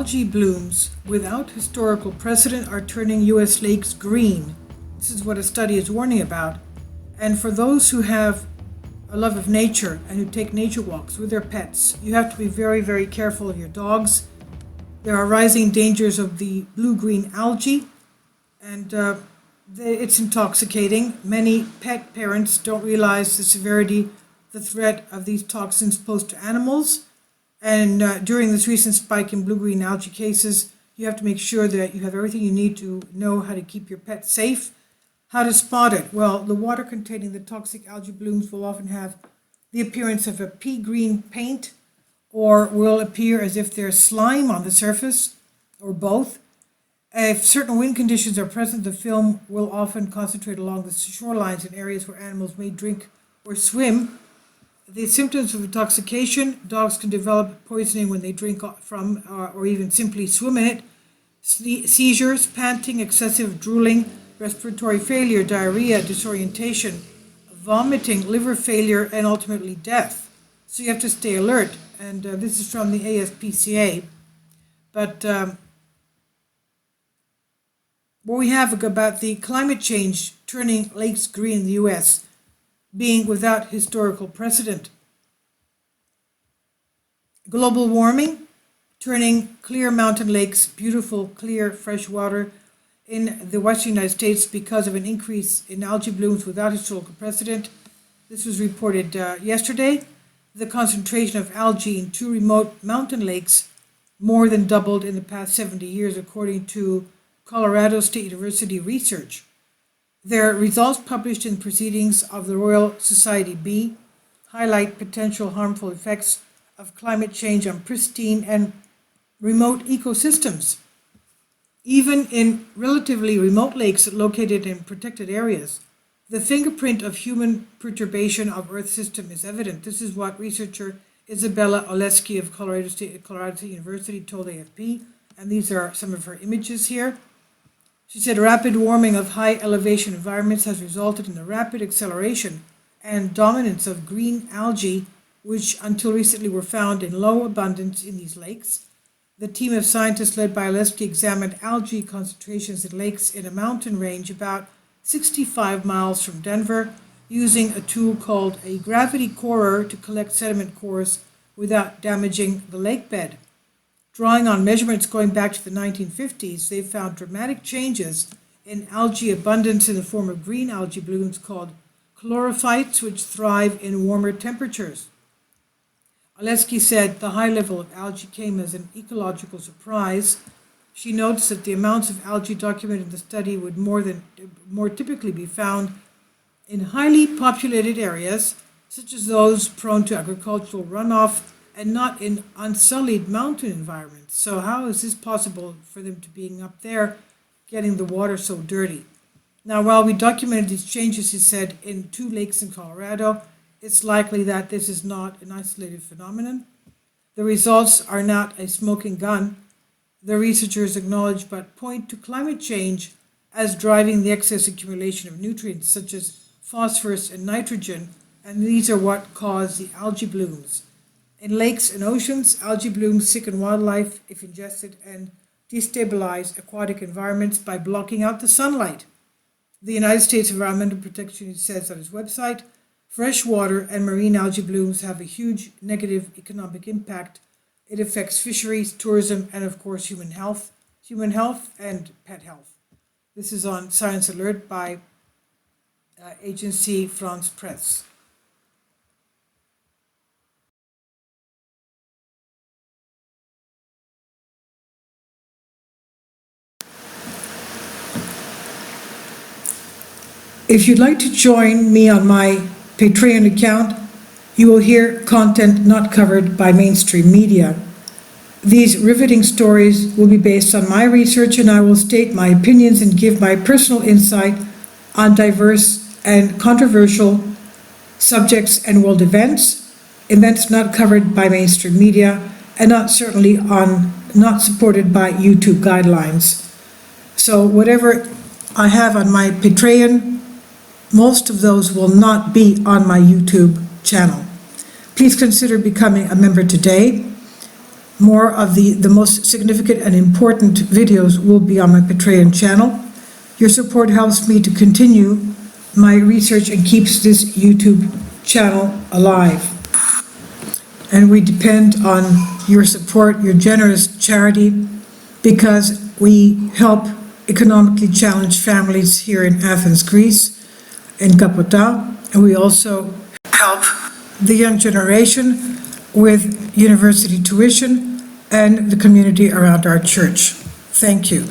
algae blooms without historical precedent are turning U.S. lakes green. This is what a study is warning about. And for those who have a love of nature and who take nature walks with their pets, you have to be very, very careful of your dogs. There are rising dangers of the blue-green algae, and it's intoxicating. Many pet parents don't realize the severity, the threat of these toxins posed to animals. And during this recent spike in blue-green algae cases, you have to make sure that you have everything you need to know how to keep your pet safe. How to spot it? Well, the water containing the toxic algae blooms will often have the appearance of a pea green paint, or will appear as if there's slime on the surface, or both. If certain wind conditions are present, the film will often concentrate along the shorelines in areas where animals may drink or swim. The symptoms of intoxication: dogs can develop poisoning when they drink from or even simply swim in it. Seizures, panting, excessive drooling, respiratory failure, diarrhea, disorientation, vomiting, liver failure, and ultimately death. So you have to stay alert. And this is from the ASPCA. But what we have about the climate change turning lakes green in the U.S. being without historical precedent. Global warming, turning clear mountain lakes, beautiful, clear, fresh water in the western United States because of an increase in algae blooms without historical precedent. This was reported yesterday. The concentration of algae in 2 remote mountain lakes more than doubled in the past 70 years, according to Colorado State University research. Their results, published in Proceedings of the Royal Society B, highlight potential harmful effects of climate change on pristine and remote ecosystems. Even in relatively remote lakes located in protected areas, the fingerprint of human perturbation of Earth system is evident. This is what researcher Isabella Oleski of Colorado State University told AFP, and these are some of her images here. She said rapid warming of high elevation environments has resulted in the rapid acceleration and dominance of green algae, which until recently were found in low abundance in these lakes. The team of scientists led by Oleski examined algae concentrations in lakes in a mountain range about 65 miles from Denver, using a tool called a gravity corer to collect sediment cores without damaging the lake bed. Drawing on measurements going back to the 1950s, they found dramatic changes in algae abundance in the form of green algae blooms called chlorophytes, which thrive in warmer temperatures. Oleski said the high level of algae came as an ecological surprise. She notes that the amounts of algae documented in the study would more typically be found in highly populated areas, such as those prone to agricultural runoff, and not in unsullied mountain environments. So how is this possible for them to being up there, getting the water so dirty? Now, while we documented these changes, he said, in 2 lakes in Colorado, it's likely that this is not an isolated phenomenon. The results are not a smoking gun. The researchers acknowledge but point to climate change as driving the excess accumulation of nutrients such as phosphorus and nitrogen, and these are what cause the algae blooms. In lakes and oceans, algae blooms sicken wildlife if ingested and destabilize aquatic environments by blocking out the sunlight. The United States Environmental Protection says on its website, freshwater and marine algae blooms have a huge negative economic impact. It affects fisheries, tourism, and of course human health and pet health. This is on Science Alert by agency France Presse. If you'd like to join me on my Patreon account, you will hear content not covered by mainstream media. These riveting stories will be based on my research, and I will state my opinions and give my personal insight on diverse and controversial subjects and world events not covered by mainstream media, and not supported by YouTube guidelines. So whatever I have on my Patreon, most of those will not be on my YouTube channel. Please consider becoming a member today. More of the most significant and important videos will be on my Patreon channel. Your support helps me to continue my research and keeps this YouTube channel alive. And we depend on your support, your generous charity, because we help economically challenged families here in Athens, Greece, in Kapota, and we also help the young generation with university tuition and the community around our church. Thank you.